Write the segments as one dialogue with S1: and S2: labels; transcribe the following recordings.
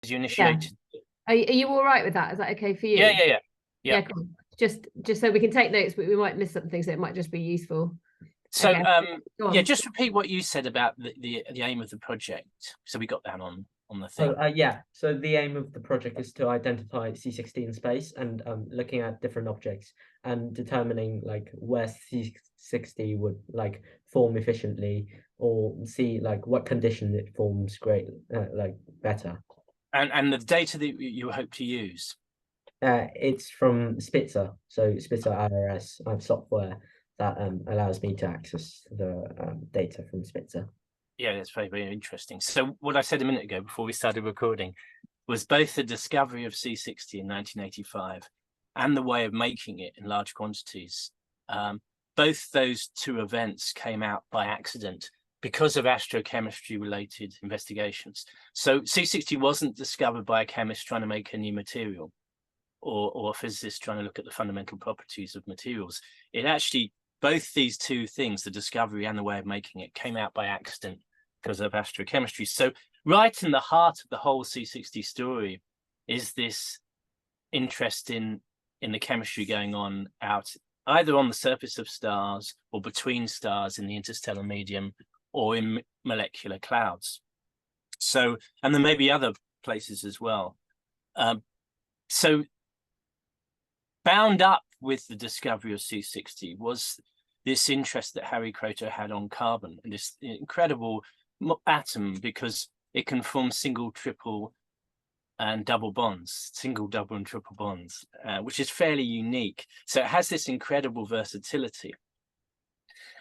S1: You initiated.
S2: Are you all right with that? Is that okay for you?
S1: Yeah.
S2: Cool. Just so we can take notes, but we might miss something, so it might just be useful.
S1: So
S2: okay.
S1: just repeat what you said about the aim of the project, so we got that on the thing.
S3: So the aim of the project is to identify C60 in space and looking at different objects and determining like where C60 would like form efficiently, or see like what condition it forms better.
S1: And the data that you hope to use?
S3: It's from Spitzer, so Spitzer IRS software that allows me to access the data from Spitzer.
S1: Yeah, that's very, very interesting. So what I said a minute ago before we started recording was both the discovery of C60 in 1985 and the way of making it in large quantities. Both those two events came out by accident because of astrochemistry related investigations. So C60 wasn't discovered by a chemist trying to make a new material, or a physicist trying to look at the fundamental properties of materials. It actually, both these two things, the discovery and the way of making it, came out by accident because of astrochemistry. So right in the heart of the whole C60 story is this interest in the chemistry going on out either on the surface of stars or between stars in the interstellar medium or in molecular clouds. So, and there may be other places as well. So bound up with the discovery of C60 was this interest that Harry Kroto had on carbon, and this incredible atom, because it can form single, triple, and double bonds, single, double, and triple bonds, which is fairly unique. So it has this incredible versatility.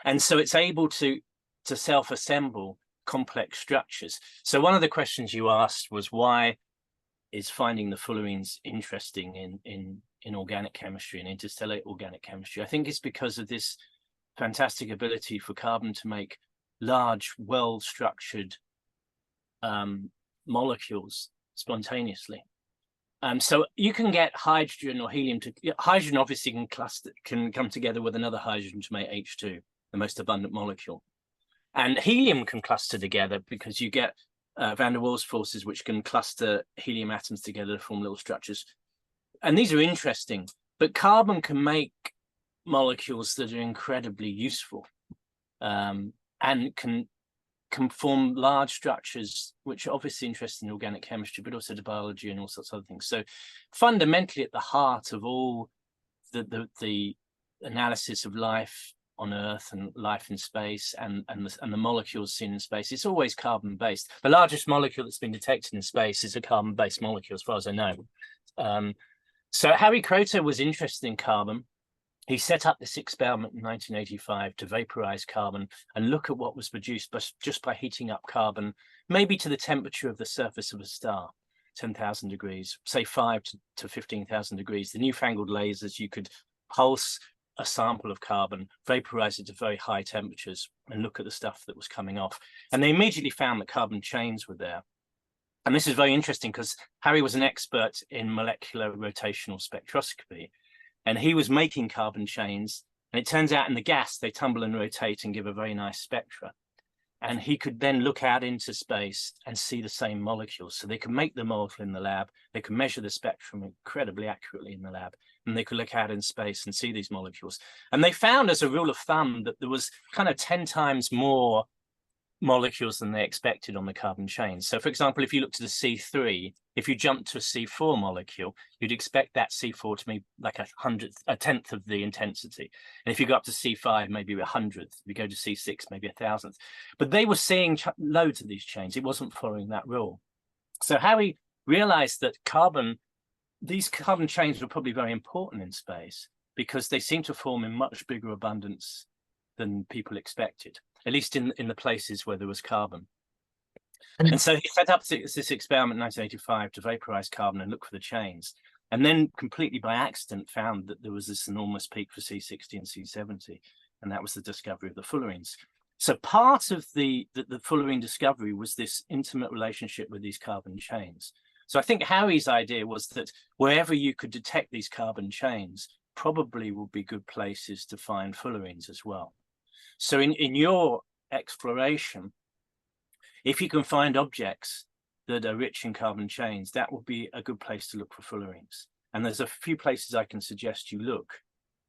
S1: And so it's able to self-assemble complex structures. So one of the questions you asked was, why is finding the fullerenes interesting in organic chemistry and interstellar organic chemistry? I think it's because of this fantastic ability for carbon to make large, well-structured molecules spontaneously. So you can get hydrogen or helium hydrogen obviously can come together with another hydrogen to make H2, the most abundant molecule. And helium can cluster together because you get van der Waals forces, which can cluster helium atoms together to form little structures. And these are interesting, but carbon can make molecules that are incredibly useful, and can form large structures, which are obviously interested in organic chemistry, but also to biology and all sorts of other things. So fundamentally at the heart of all the analysis of life on Earth and life in space and the molecules seen in space, it's always carbon-based. The largest molecule that's been detected in space is a carbon-based molecule, as far as I know. So Harry Kroto was interested in carbon. He set up this experiment in 1985 to vaporize carbon and look at what was produced just by heating up carbon, maybe to the temperature of the surface of a star, 10,000 degrees, say 5 to 15,000 degrees. The newfangled lasers, you could pulse a sample of carbon, vaporize it to very high temperatures, and look at the stuff that was coming off. And they immediately found that carbon chains were there. And this is very interesting because Harry was an expert in molecular rotational spectroscopy, and he was making carbon chains. And it turns out in the gas, they tumble and rotate and give a very nice spectra. And he could then look out into space and see the same molecules. So they could make the molecule in the lab, they could measure the spectrum incredibly accurately in the lab, and they could look out in space and see these molecules. And they found, as a rule of thumb, that there was kind of 10 times more molecules than they expected on the carbon chain. So for example, if you look to the C3, if you jump to a C4 molecule, you'd expect that C4 to be like a tenth of the intensity. And if you go up to C5, maybe 100th. If you go to C6, maybe 1,000th. But they were seeing loads of these chains. It wasn't following that rule. So Harry realized that these carbon chains were probably very important in space because they seem to form in much bigger abundance than people expected, at least in the places where there was carbon. And so he set up this experiment in 1985 to vaporize carbon and look for the chains, and then completely by accident found that there was this enormous peak for C60 and C70, and that was the discovery of the fullerenes. So part of the fullerene discovery was this intimate relationship with these carbon chains. So I think Harry's idea was that wherever you could detect these carbon chains probably would be good places to find fullerenes as well. So in your exploration, if you can find objects that are rich in carbon chains, that would be a good place to look for fullerenes. And there's a few places I can suggest you look,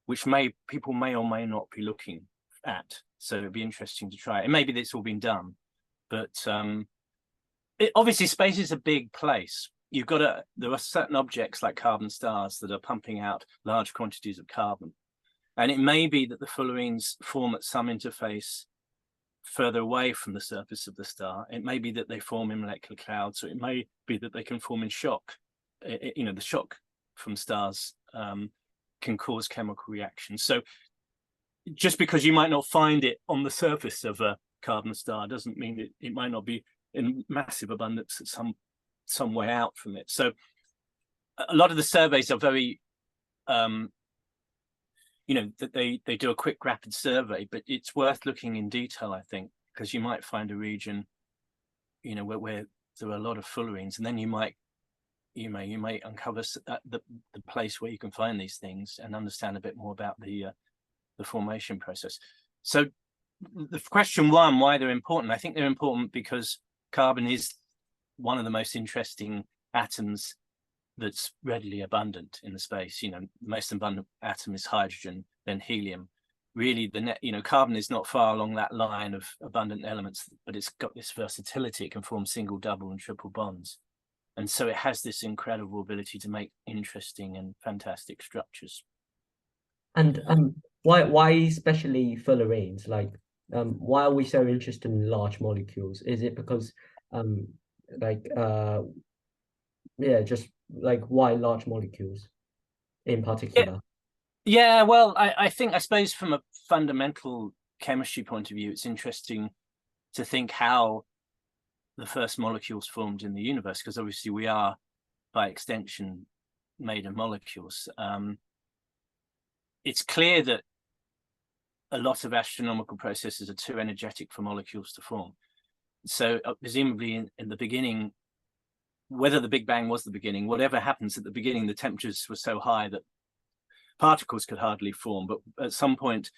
S1: which people may or may not be looking at. So it'd be interesting to try. And maybe it's all been done, but obviously space is a big place. There are certain objects like carbon stars that are pumping out large quantities of carbon. And it may be that the fullerenes form at some interface further away from the surface of the star. It may be that they form in molecular clouds, or it may be that they can form in shock. The shock from stars can cause chemical reactions. So just because you might not find it on the surface of a carbon star doesn't mean it might not be in massive abundance at some way out from it. So a lot of the surveys are very that they do a quick rapid survey, but it's worth looking in detail, I think, because you might find a region where there are a lot of fullerenes, and then you might uncover the place where you can find these things and understand a bit more about the formation process. So the question one, why they're important, I think they're important because carbon is one of the most interesting atoms that's readily abundant in the space. The most abundant atom is hydrogen, then helium. Really, carbon is not far along that line of abundant elements, but it's got this versatility. It can form single, double, and triple bonds. And so it has this incredible ability to make interesting and fantastic structures.
S3: And why especially fullerenes? Like, why are we so interested in large molecules? Is it because just like why large molecules in particular?
S1: Yeah, well, I suppose from a fundamental chemistry point of view, it's interesting to think how the first molecules formed in the universe, because obviously we are, by extension, made of molecules. It's clear that a lot of astronomical processes are too energetic for molecules to form. So presumably in the beginning, whether the Big Bang was the beginning, whatever happens at the beginning, the temperatures were so high that particles could hardly form. But at some point,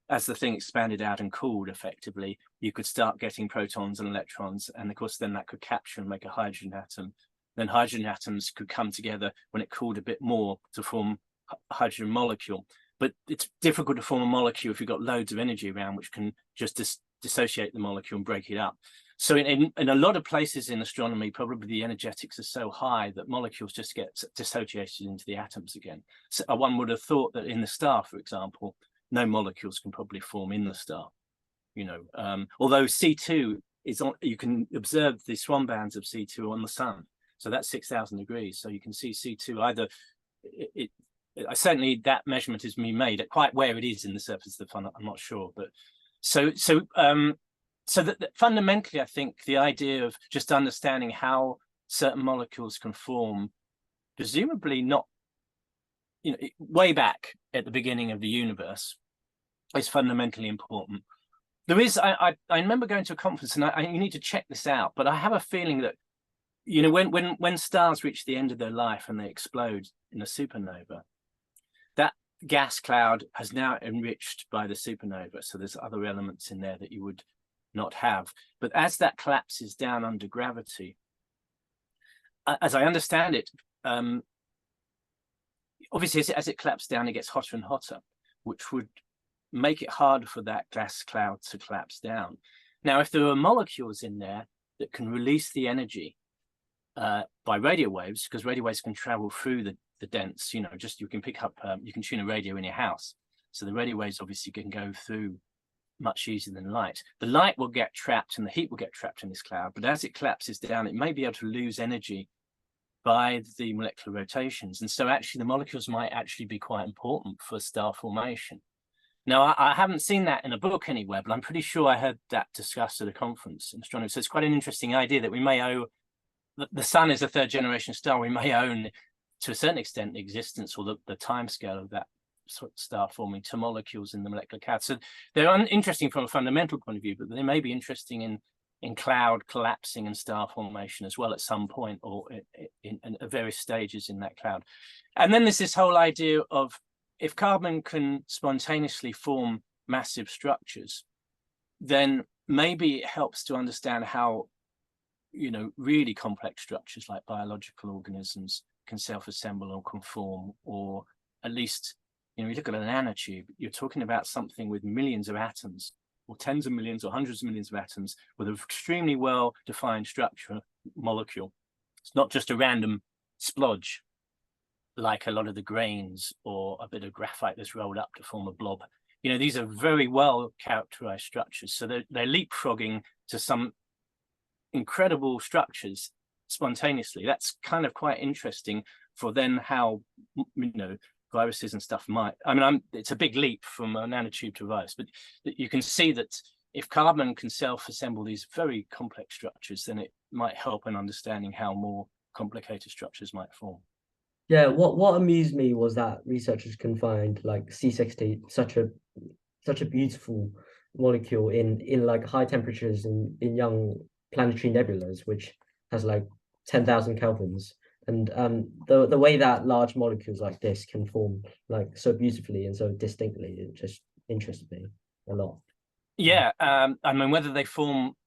S1: as the thing expanded out and cooled effectively, you could start getting protons and electrons. And of course, then that could capture and make a hydrogen atom. Then hydrogen atoms could come together when it cooled a bit more to form a hydrogen molecule. But it's difficult to form a molecule if you've got loads of energy around, which can just dissociate the molecule and break it up. So in a lot of places in astronomy, probably the energetics are so high that molecules just get dissociated into the atoms again. So one would have thought that in the star, for example, no molecules can probably form in the star. Although C2 is on, you can observe the swan bands of C2 on the sun. So that's 6,000 degrees. So you can see C2 either certainly that measurement has been made at quite where it is in the surface of the sun. I'm not sure, but so that fundamentally, I think the idea of just understanding how certain molecules can form, presumably not, way back at the beginning of the universe, is fundamentally important. There is, I remember going to a conference, and you need to check this out, but I have a feeling that, when stars reach the end of their life and they explode in a supernova, that gas cloud has now enriched by the supernova. So there's other elements in there that you would not have. But as that collapses down under gravity, as I understand it, obviously as it collapses down, it gets hotter and hotter, which would make it harder for that gas cloud to collapse down. Now, if there are molecules in there that can release the energy by radio waves, because radio waves can travel through the dense, you can pick up, you can tune a radio in your house. So the radio waves obviously can go through much easier than light. The light will get trapped and the heat will get trapped in this cloud, but as it collapses down, it may be able to lose energy by the molecular rotations. And so actually the molecules might actually be quite important for star formation. Now, I haven't seen that in a book anywhere, but I'm pretty sure I heard that discussed at a conference in astronomy. So it's quite an interesting idea that we may owe, the sun is a third generation star, we may own to a certain extent the existence or the time scale of that sort of star forming to molecules in the molecular cloud. So they're interesting from a fundamental point of view, but they may be interesting in cloud collapsing and star formation as well at some point, or in various stages in that cloud. And then there's this whole idea of, if carbon can spontaneously form massive structures, then maybe it helps to understand how you know, really complex structures like biological organisms can self-assemble or conform, or at least, you know, you look at a nanotube, you're talking about something with millions of atoms, or tens of millions or hundreds of millions of atoms with an extremely well-defined structure molecule. It's not just a random splodge like a lot of the grains or a bit of graphite that's rolled up to form a blob. You know, these are very well characterized structures. So they're leapfrogging to some incredible structures spontaneously. That's kind of quite interesting for then how, you know, viruses and stuff might, I mean, it's a big leap from a nanotube to a virus, but you can see that if carbon can self-assemble these very complex structures, then it might help in understanding how more complicated structures might form.
S3: Yeah, what amused me was that researchers can find like C60, such a beautiful molecule in like high temperatures in young planetary nebulas, which has like 10,000 kelvins. And the way that large molecules like this can form like so beautifully and so distinctly, it just interests me a lot.
S1: Yeah, I mean, whether they form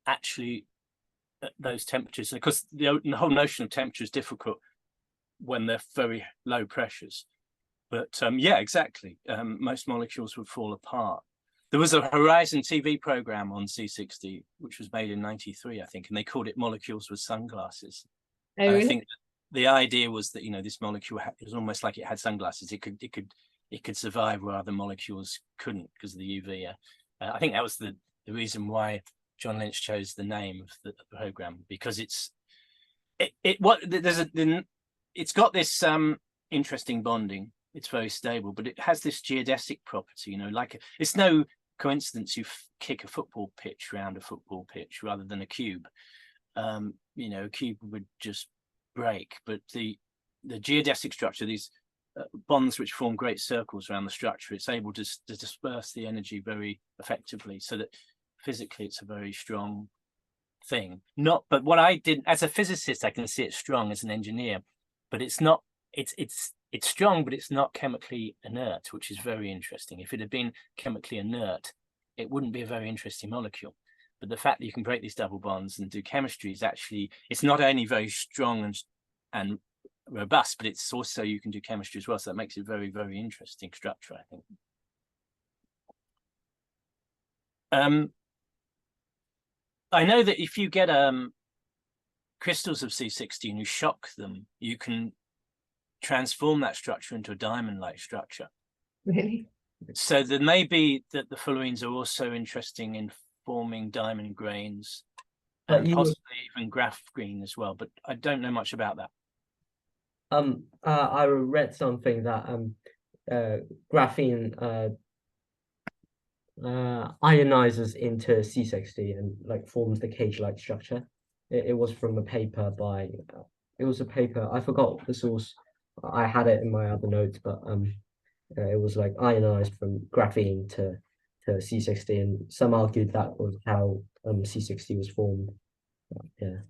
S1: actually at those temperatures, because the whole notion of temperature is difficult when they're very low pressures. But yeah, exactly. Most molecules would fall apart. There was a Horizon TV program on C60, which was made in '93, I think, and they called it Molecules with Sunglasses.
S2: Oh, really?
S1: I think the idea was that, you know, this molecule it was almost like it had sunglasses. It could survive where other molecules couldn't because of the UV. I think that was the reason why John Lynch chose the name of the program, because it's got this interesting bonding. It's very stable, but it has this geodesic property, you know, like it's no coincidence you kick a football pitch around a football pitch rather than a cube. You know, a cube would just break, but the geodesic structure, these bonds which form great circles around the structure, it's able to disperse the energy very effectively, so that physically it's a very strong thing. But what I did as a physicist, I can see it's strong as an engineer, but it's not. It's strong, but it's not chemically inert, which is very interesting. If it had been chemically inert, it wouldn't be a very interesting molecule. But the fact that you can break these double bonds and do chemistry is actually, it's not only very strong and robust, but it's also, you can do chemistry as well. So that makes it very, very interesting structure, I think. I know that if you get crystals of C60 and you shock them, you can transform that structure into a diamond-like structure.
S2: Really?
S1: So there may be that the fullerenes are also interesting in forming diamond grains, and possibly even graph green as well, but I don't know much about that.
S3: I read something that graphene ionizes into C60 and like forms the cage-like structure. It was from a paper by it was a paper, I forgot the source. I had it in my other notes, but it was like ionized from graphene to C60, and some argued that was how C60 was formed. But, yeah.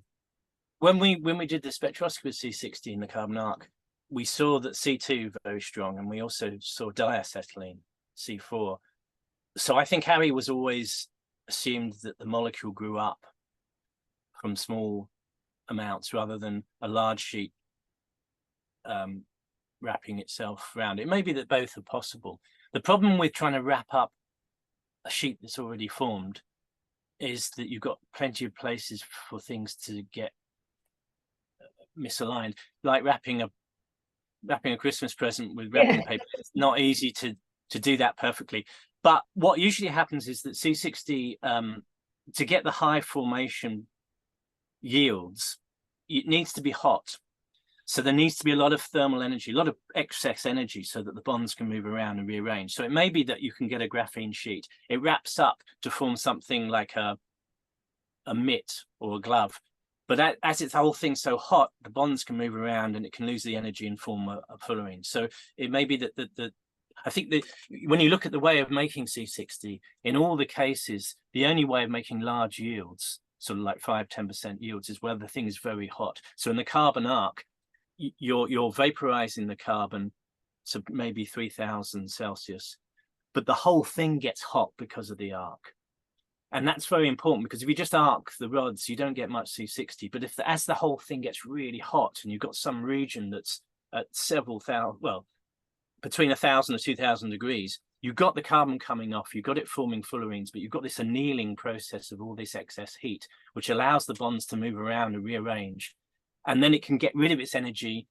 S1: When we did the spectroscopy of C60 in the carbon arc, we saw that C2 very strong, and we also saw diacetylene, C4. So I think Harry was always assumed that the molecule grew up from small amounts rather than a large sheet wrapping itself around. It may be that both are possible. The problem with trying to wrap up a sheet that's already formed is that you've got plenty of places for things to get misaligned, like wrapping a Christmas present with wrapping paper. It's not easy to do that perfectly. But what usually happens is that C60, to get the high formation yields, it needs to be hot. So there needs to be a lot of thermal energy, a lot of excess energy, so that the bonds can move around and rearrange. So it may be that you can get a graphene sheet. It wraps up to form something like a mitt or a glove. But as it's whole thing so hot, the bonds can move around and it can lose the energy and form a fullerene. So it may be that I think that when you look at the way of making C60, in all the cases, the only way of making large yields, sort of like 5–10% yields, is where the thing is very hot. So in the carbon arc, you're vaporizing the carbon to maybe 3000 Celsius, but the whole thing gets hot because of the arc. And that's very important, because if you just arc the rods, you don't get much C60. But if as the whole thing gets really hot and you've got some region that's at several thousand, well, between 1,000 and 2,000 degrees, you've got the carbon coming off, you've got it forming fullerenes, but you've got this annealing process of all this excess heat, which allows the bonds to move around and rearrange. And then it can get rid of its energy,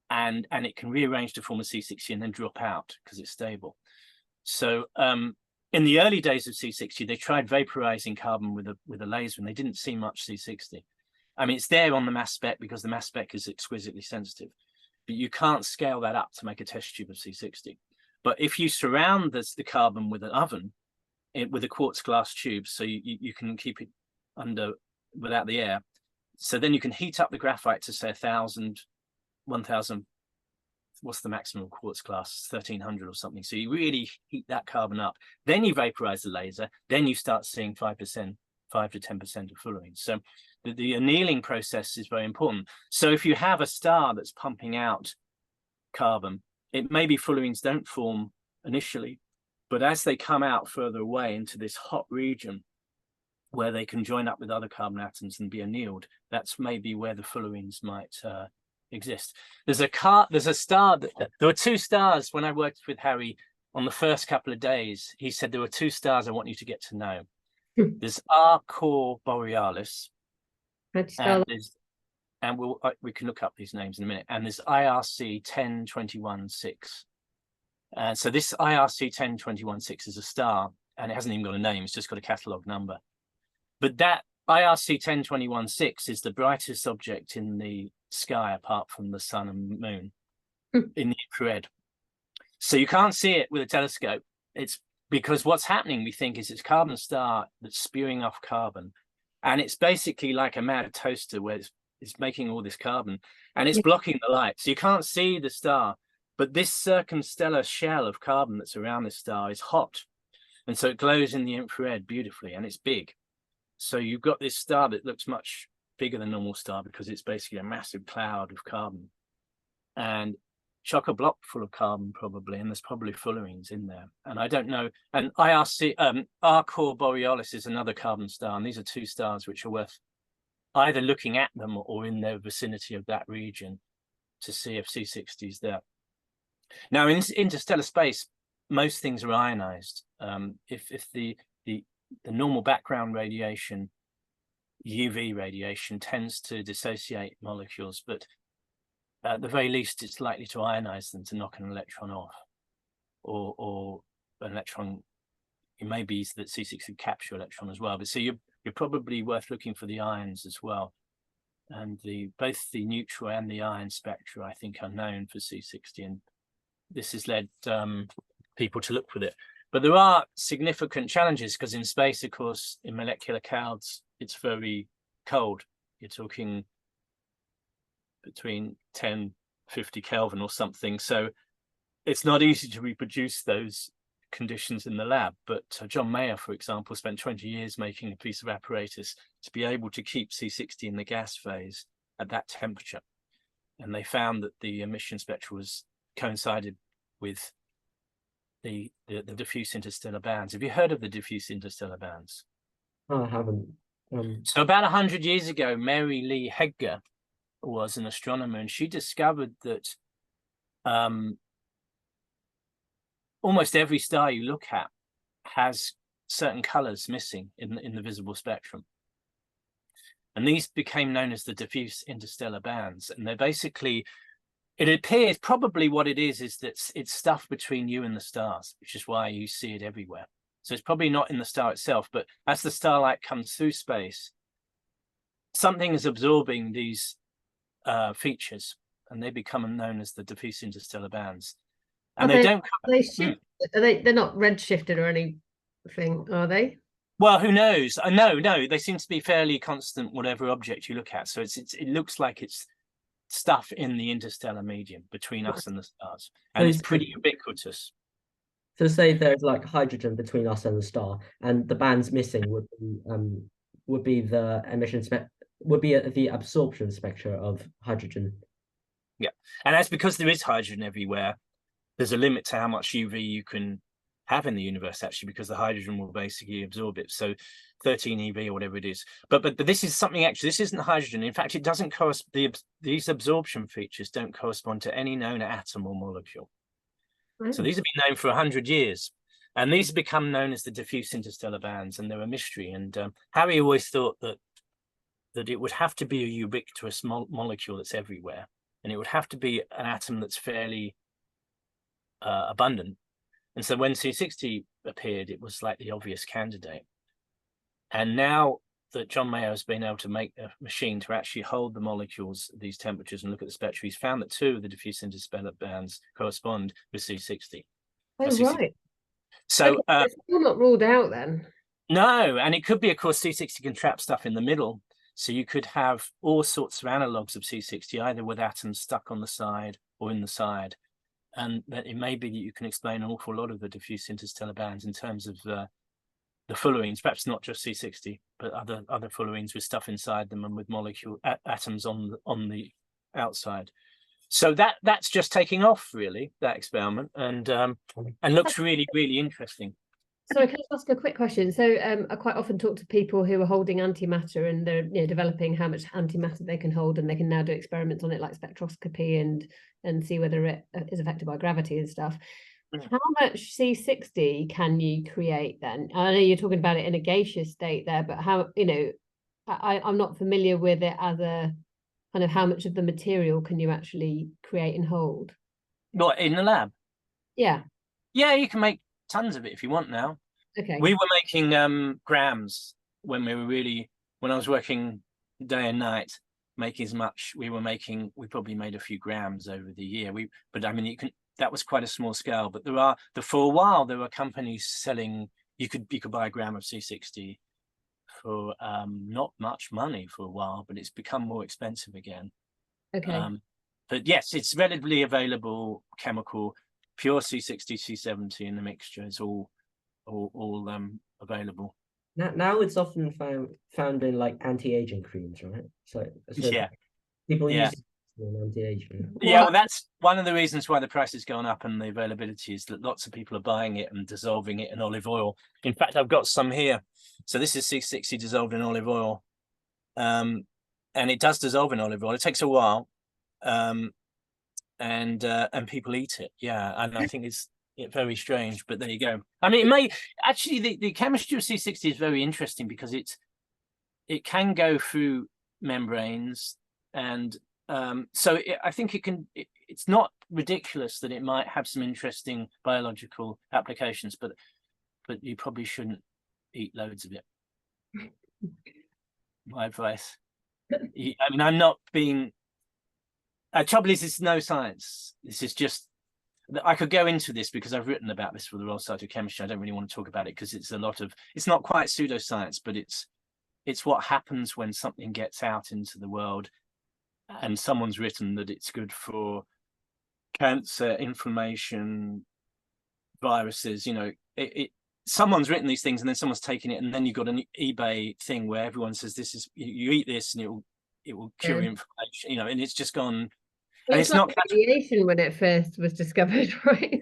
S1: and it can rearrange to form a C60 and then drop out because it's stable. So in the early days of C60, they tried vaporizing carbon with a laser, and they didn't see much C60. I mean, it's there on the mass spec because the mass spec is exquisitely sensitive, but you can't scale that up to make a test tube of C60. But if you surround the carbon with an oven, with a quartz glass tube, so you can keep it under without the air, so then you can heat up the graphite to say 1,000, 1,000. What's the maximum quartz glass? 1,300 or something. So you really heat that carbon up. Then you vaporize the laser. Then you start seeing 5 to 10% of fullerenes. So the annealing process is very important. So if you have a star that's pumping out carbon, it maybe fullerenes don't form initially, but as they come out further away into this hot region where they can join up with other carbon atoms and be annealed, that's maybe where the fullerenes might exist. There's a star there were 2 stars when I worked with Harry on the first couple of days. He said there were 2 stars I want you to get to know. There's R-Core Borealis, and we can look up these names in a minute. And there's IRC 10216. So this IRC 10216 is a star, and it hasn't even got a name. It's just got a catalogue number. But that IRC 10216 is the brightest object in the sky apart from the sun and moon in the infrared. So you can't see it with a telescope. It's because what's happening, we think, is it's a carbon star that's spewing off carbon, and it's basically like a mad toaster where it's making all this carbon and it's blocking the light, so you can't see the star. But this circumstellar shell of carbon that's around this star is hot, and so it glows in the infrared beautifully, and it's big. So you've got this star that looks much bigger than normal star because it's basically a massive cloud of carbon, and chock-a-block full of carbon probably, and there's probably fullerenes in there, and I don't know. And R-Core Borealis is another carbon star, and these are 2 stars which are worth either looking at them or in their vicinity of that region to see if C60 is there. Now in interstellar space, most things are ionized. If the normal background radiation, UV radiation, tends to dissociate molecules, but at the very least, it's likely to ionize them to knock an electron off, or an electron. It may be that C60 could capture electron as well. But so you're probably worth looking for the ions as well. And both the neutral and the ion spectra, I think, are known for C60, and this has led people to look for it. But there are significant challenges because in space, of course, in molecular clouds, it's very cold. You're talking between 10-50 Kelvin or something. So it's not easy to reproduce those conditions in the lab. But John Mayer, for example, spent 20 years making a piece of apparatus to be able to keep C60 in the gas phase at that temperature. And they found that the emission spectra coincided with the diffuse interstellar bands. Have you heard of the diffuse interstellar bands?
S3: I haven't.
S1: So about 100 years ago, Mary Lee Hegger was an astronomer, and she discovered that almost every star you look at has certain colors missing in the visible spectrum. And these became known as the diffuse interstellar bands. And they're basically, it appears probably what it is that it's stuff between you and the stars, which is why you see it everywhere. So it's probably not in the star itself, but as the starlight comes through space, something is absorbing these features, and they become known as the diffuse interstellar bands. And they're
S2: not redshifted or anything, are they?
S1: Well, who knows? No, they seem to be fairly constant, whatever object you look at. So it looks like it's stuff in the interstellar medium between us and the stars, and it's pretty ubiquitous.
S3: So say there's like hydrogen between us and the star, and the bands missing would be the emission would be the absorption spectra of hydrogen. Yeah,
S1: and that's because there is hydrogen everywhere. There's a limit to how much UV you can have in the universe, actually, because the hydrogen will basically absorb it. So 13 eV or whatever it is. But this is something, actually, this isn't hydrogen. In fact, it doesn't correspond, these absorption features don't correspond to any known atom or molecule. So these have been known for 100 years. And these have become known as the diffuse interstellar bands, and they're a mystery. And Harry always thought that it would have to be a ubiquitous molecule that's everywhere. And it would have to be an atom that's fairly abundant. And so when C60 appeared, it was like the obvious candidate. And now that John Mayo has been able to make a machine to actually hold the molecules at these temperatures and look at the spectra, he's found that 2 of the diffuse interstellar bands correspond with C60.
S2: Oh, right.
S1: So
S2: it's still not ruled out then.
S1: No, and it could be, of course, C60 can trap stuff in the middle. So you could have all sorts of analogues of C60, either with atoms stuck on the side or in the side. And that it may be that you can explain an awful lot of the diffuse interstellar bands in terms of the fullerenes, perhaps not just C60, but other fullerenes with stuff inside them and with molecule atoms on the outside. So that's just taking off, really, that experiment, and looks really, really interesting.
S2: So can I ask a quick question? So I quite often talk to people who are holding antimatter, and they're developing how much antimatter they can hold, and they can now do experiments on it like spectroscopy and see whether it is affected by gravity and stuff. How much C60 can you create then? I know you're talking about it in a gaseous state there, but how, I'm not familiar with it as a kind of how much of the material can you actually create and hold?
S1: What, in the lab?
S2: Yeah.
S1: Yeah, you can make tons of it if you want now.
S2: Okay.
S1: We were making grams when I was working day and night, making as much. We probably made a few grams over the year. But I mean, that was quite a small scale. But for a while there were companies selling. You could buy a gram of C60 for not much money for a while, but it's become more expensive again.
S2: Okay.
S1: But yes, it's readily available chemical, pure C60, C70 in the mixture. It's all available.
S3: Now it's often found in like anti-aging creams, right? So
S1: yeah,
S3: people use it in anti-aging.
S1: Yeah, well, that's one of the reasons why the price has gone up and the availability is that lots of people are buying it and dissolving it in olive oil. In fact, I've got some here. So this is C60 dissolved in olive oil, and it does dissolve in olive oil. It takes a while, and people eat it. Yeah, and I think it's very strange, but there you go. I mean, it may actually the chemistry of C60 is very interesting because it can go through membranes, and I think it's not ridiculous that it might have some interesting biological applications, but you probably shouldn't eat loads of it. My advice. I mean, I'm not being. Trouble is, it's no science. This is just. I could go into this because I've written about this for the Royal Society of Chemistry. I don't really want to talk about it because it's it's not quite pseudoscience, but it's what happens when something gets out into the world and someone's written that it's good for cancer, inflammation, viruses. Someone's written these things and then someone's taken it, and then you've got an eBay thing where everyone says this is, you eat this and it will cure inflammation, and it's just gone. And it's not
S2: radiation when it first was discovered, right?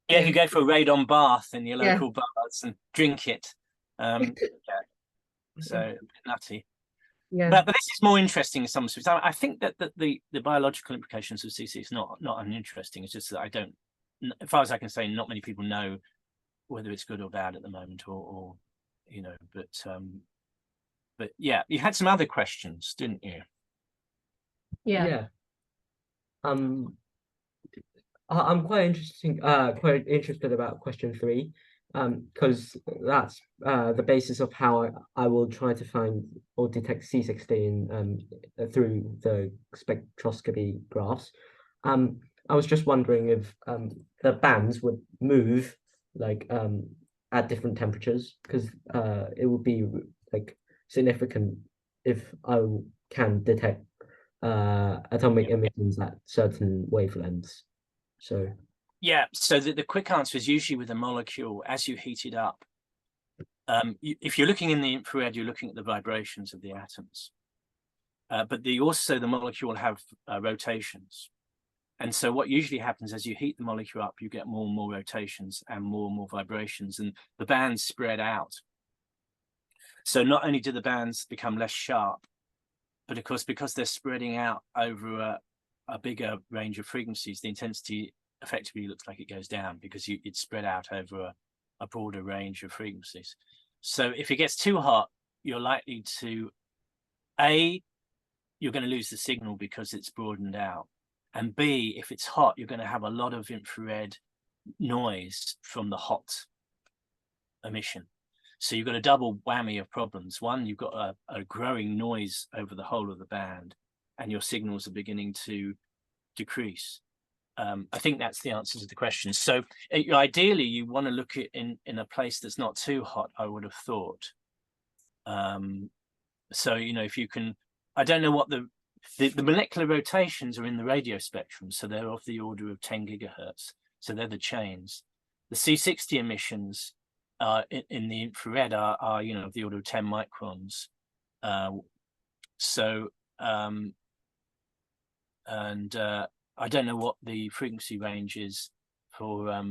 S1: Yeah, you go for a radon bath in your local baths and drink it. So a bit nutty.
S2: Yeah.
S1: But this is more interesting in some respects. I think that the biological implications of CC is not uninteresting. It's just that I don't, as far as I can say, not many people know whether it's good or bad at the moment, or but yeah, you had some other questions, didn't you?
S2: Yeah.
S3: I'm quite interested about question 3, because that's the basis of how I will try to find or detect C60 through the spectroscopy graphs. I was just wondering if the bands would move like at different temperatures, because it would be like significant if I can detect atomic emissions at certain wavelengths. So
S1: the quick answer is usually with a molecule, as you heat it up, if you're looking in the infrared, you're looking at the vibrations of the atoms, but also the molecule will have rotations, And so what usually happens as you heat the molecule up, you get more and more rotations and more vibrations, and the bands spread out. So not only do the bands become less sharp, but of course, because they're spreading out over a bigger range of frequencies, the intensity effectively looks like it goes down because it's spread out over a broader range of frequencies. So if it gets too hot, you're likely to, you're going to lose the signal because it's broadened out. And B, if it's hot, you're going to have a lot of infrared noise from the hot emission. So you've got a double whammy of problems. One, you've got a growing noise over the whole of the band, and your signals are beginning to decrease. I think that's the answer to the question. So ideally, you want to look at in a place that's not too hot, I would have thought. So, you know, if you can, I don't know what the molecular rotations are in the radio spectrum. So they're of the order of 10 gigahertz. So they're the chains. The C60 emissions in the infrared are, you know, of the order of 10 microns. I don't know what the frequency range is for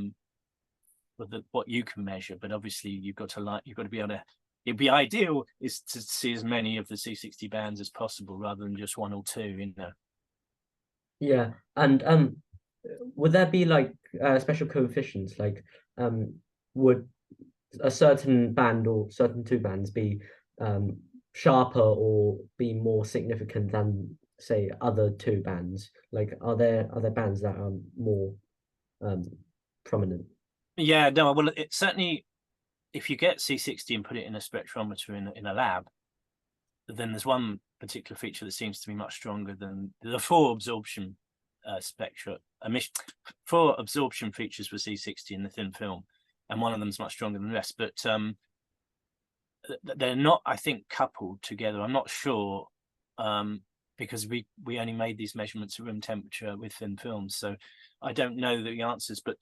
S1: what you can measure, but obviously you've got to be able to. It'd be ideal is to see as many of the C60 bands as possible rather than just one or two, you know.
S3: Yeah, and would there be like special coefficients? Like, would a certain band or certain two bands be sharper or be more significant than, say, other two bands? Like, are there bands that are more prominent?
S1: Yeah, no, well, it certainly, if you get C60 and put it in a spectrometer in a lab, then there's one particular feature that seems to be much stronger than the four absorption spectra emission. Four absorption features for C60 in the thin film, and one of them is much stronger than the rest. But they're not, I think, coupled together. I'm not sure, because we only made these measurements at room temperature with thin films, so I don't know the answers. But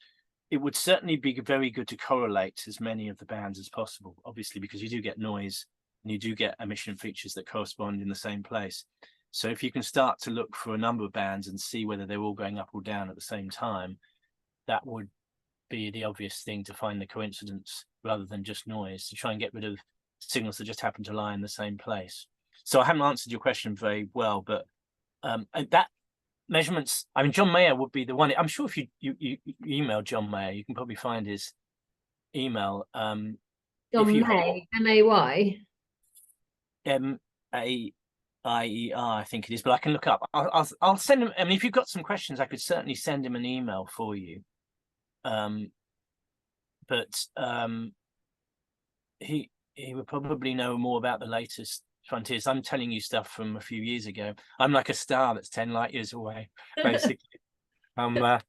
S1: it would certainly be very good to correlate as many of the bands as possible, obviously, because you do get noise and you do get emission features that correspond in the same place. So if you can start to look for a number of bands and see whether they're all going up or down at the same time, that would be the obvious thing to find the coincidence rather than just noise, to try and get rid of signals that just happen to lie in the same place. So I haven't answered your question very well, but that measurements, I mean, John Mayer would be the one. I'm sure if you email John Mayer, you can probably find his email.
S2: John May, M-A-Y?
S1: M-A-I-E-R, I think it is, but I can look up. I'll send him. I mean, if you've got some questions, I could certainly send him an email for you. He would probably know more about the latest frontiers. I'm telling you stuff from a few years ago. I'm like a star that's 10 light years away, basically. My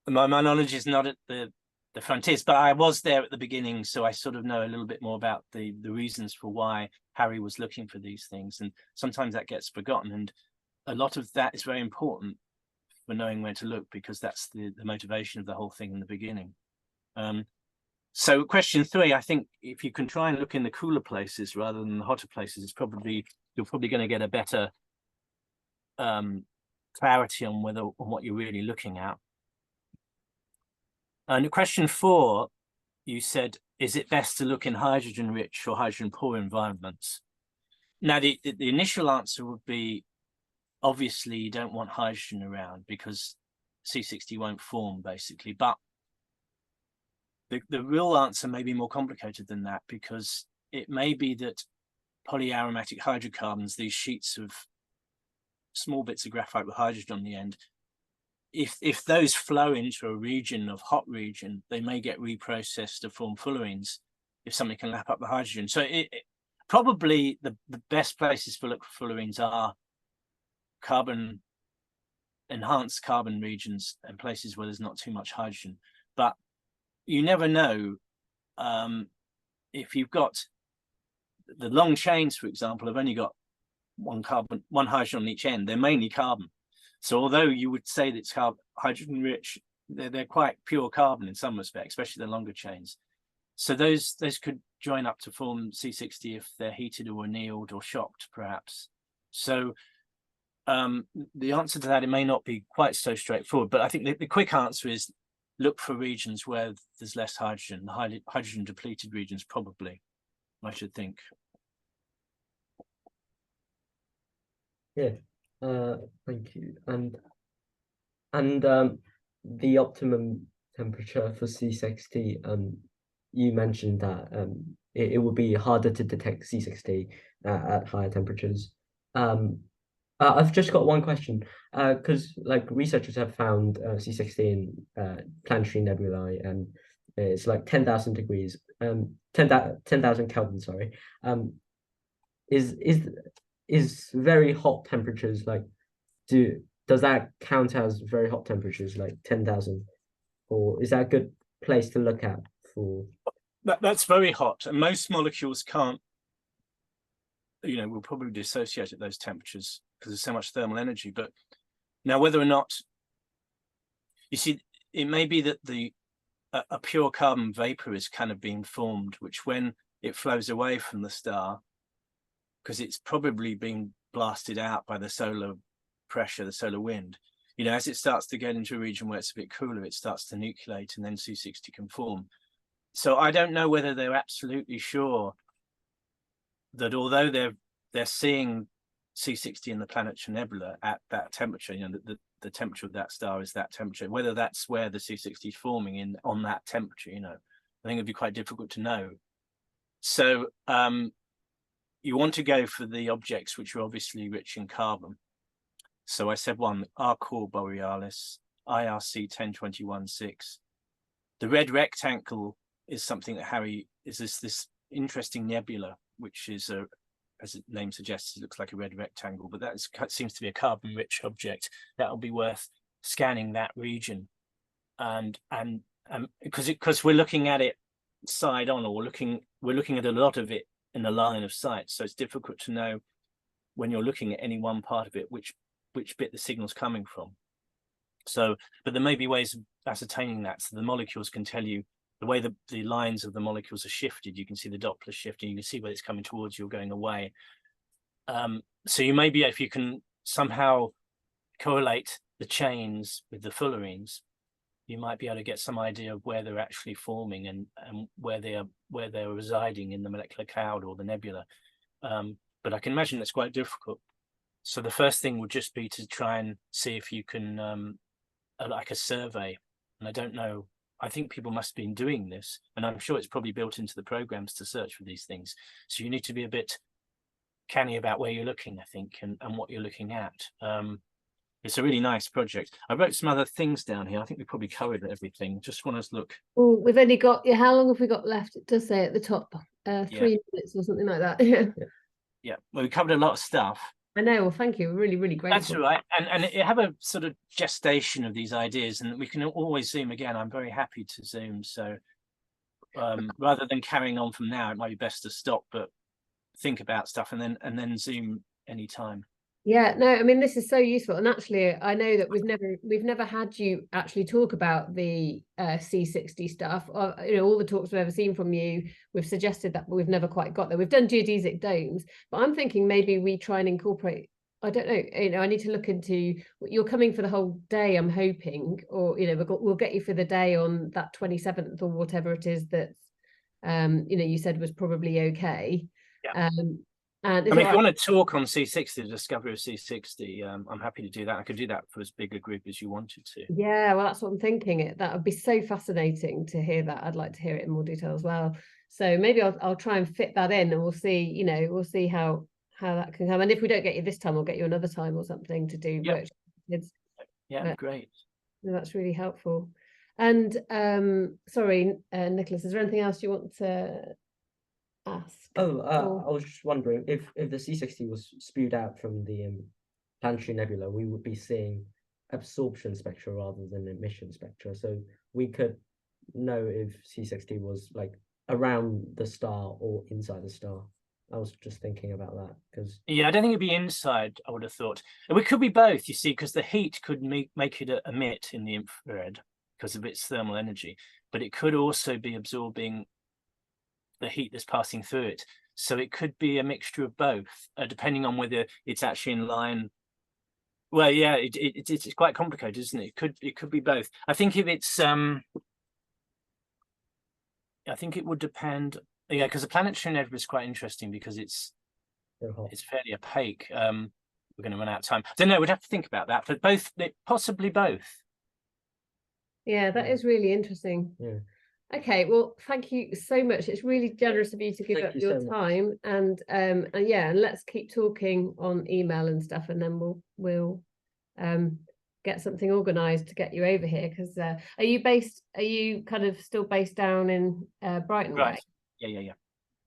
S1: knowledge is not at the frontiers, but I was there at the beginning, so I sort of know a little bit more about the reasons for why Harry was looking for these things, and sometimes that gets forgotten, and a lot of that is very important for knowing where to look, because that's the motivation of the whole thing in the beginning. So question 3, I think if you can try and look in the cooler places rather than the hotter places, you're probably going to get a better clarity on what you're really looking at. And question 4, you said, is it best to look in hydrogen-rich or hydrogen-poor environments? Now, the initial answer would be, obviously, you don't want hydrogen around because C60 won't form, basically. But the real answer may be more complicated than that, because it may be that polyaromatic hydrocarbons, these sheets of small bits of graphite with hydrogen on the end, if those flow into a region of hot region, they may get reprocessed to form fullerenes if something can lap up the hydrogen. So probably the best places to look for fullerenes are enhanced carbon regions and places where there's not too much hydrogen. But you never know. If you've got the long chains, for example, have only got one hydrogen on each end. They're mainly carbon. So although you would say that it's hydrogen rich, they're quite pure carbon in some respects, especially the longer chains. So those could join up to form C60 if they're heated or annealed or shocked, perhaps. So the answer to that, it may not be quite so straightforward, but I think the quick answer is look for regions where there's less hydrogen, the hydrogen depleted regions probably, I should think.
S3: Yeah, thank you. And the optimum temperature for C60, you mentioned that it would be harder to detect C60 at higher temperatures. I've just got one question, because like researchers have found C60 in planetary nebulae, and it's like 10,000 degrees, 10,000 Kelvin, sorry. Is very hot temperatures, like, does that count as very hot temperatures, like 10,000, or is that a good place to look at for?
S1: That's very hot, and most molecules can't, will probably dissociate at those temperatures because there's so much thermal energy. But now, whether or not, you see, it may be that a pure carbon vapor is kind of being formed, which when it flows away from the star, because it's probably being blasted out by the solar pressure, the solar wind, as it starts to get into a region where it's a bit cooler, it starts to nucleate, and then C60 can form. So I don't know whether they're absolutely sure that although they're seeing C60 in the planetary nebula at that temperature, the temperature of that star is that temperature, whether that's where the C60 is forming on that temperature, I think it'd be quite difficult to know. So you want to go for the objects which are obviously rich in carbon. So I said one, R-Core Borealis, IRC 1021-6. The red rectangle is something that Harry is this interesting nebula, which is as the name suggests, it looks like a red rectangle, but that seems to be a carbon-rich object. That'll be worth scanning that region, and because we're looking at it side on, or we're looking at a lot of it in the line of sight, so it's difficult to know when you're looking at any one part of it which bit the signal's coming from. So, but there may be ways of ascertaining that, so the molecules can tell you the way the lines of the molecules are shifted. You can see the Doppler shifting, you can see whether it's coming towards you or going away. So you may be, if you can somehow correlate the chains with the fullerenes, you might be able to get some idea of where they're actually forming and where they're residing in the molecular cloud or the nebula. But I can imagine that's quite difficult. So the first thing would just be to try and see if you can, like a survey. And I don't know, I think people must have been doing this, and I'm sure it's probably built into the programs to search for these things. So you need to be a bit canny about where you're looking, I think, and what you're looking at. It's a really nice project. I wrote some other things down here. I think we probably covered everything. Just want to look.
S2: Oh, we've only got, how long have we got left? It does say at the top, 3 minutes or something like that.
S1: Yeah, well, we covered a lot of stuff.
S2: I know, well, thank you. Really, really grateful.
S1: That's all right. And it have a sort of gestation of these ideas, and we can always Zoom again. I'm very happy to Zoom. So rather than carrying on from now, it might be best to stop, but think about stuff and then Zoom anytime.
S2: Yeah, no, I mean, this is so useful. And actually, I know that we've never had you actually talk about the C60 stuff. All the talks we've ever seen from you, we've suggested that, but we've never quite got there. We've done geodesic domes, but I'm thinking maybe we try and incorporate, I don't know, I need to look into, you're coming for the whole day, I'm hoping, or, we'll get you for the day on that 27th or whatever it is that, you said was probably okay.
S1: Yeah.
S2: And
S1: I mean, if you want to talk on C60, the discovery of C60, I'm happy to do that. I could do that for as big a group as you wanted to.
S2: Yeah, well, that's what I'm thinking. That would be so fascinating to hear that. I'd like to hear it in more detail as well. So maybe I'll try and fit that in, and we'll see. We'll see how that can come. And if we don't get you this time, we'll get you another time or something to do workshops with kids.
S1: Yeah, great.
S2: That's really helpful. And sorry, Nicholas, is there anything else you want to ask?
S3: I was just wondering if the C60 was spewed out from the planetary nebula, we would be seeing absorption spectra rather than emission spectra. So we could know if C60 was like around the star or inside the star. I was just thinking about that because
S1: I don't think it'd be inside. I would have thought it could be both. You see, because the heat could make it emit in the infrared because of its thermal energy, but it could also be absorbing the heat that's passing through it. So it could be a mixture of both, depending on whether it's actually in line Well, yeah, it's quite complicated, isn't it? It could be both. I think if it's I think it would depend. Yeah, because the planetary nebula is quite interesting because it's fairly opaque. We're going to run out of time. I don't know. We'd have to think about that. But both, possibly both.
S2: Yeah, that is really interesting.
S3: Yeah.
S2: Okay, well, thank you so much. It's really generous of you to give
S3: Thank
S2: up
S3: you
S2: your
S3: so much.
S2: time, and yeah, and let's keep talking on email and stuff, and then we'll get something organized to get you over here. Because are you kind of still based down in Brighton way?
S1: Right. Yeah.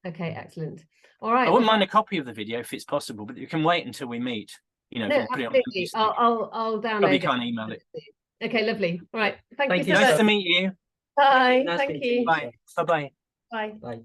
S2: Okay, excellent. All right.
S1: I wouldn't mind a copy of the video if it's possible, but you can wait until we meet. You know,
S2: No,
S1: if you put it on
S2: absolutely.
S1: the stick.
S2: I'll download
S1: Probably
S2: it.
S1: can't email it.
S2: Okay, lovely. All right. Thank you so
S1: Nice
S2: much.
S1: to meet you.
S2: Bye.
S3: Nice
S2: Thank
S3: meeting
S2: you.
S1: Bye. Bye-bye.
S2: Bye.
S3: Bye.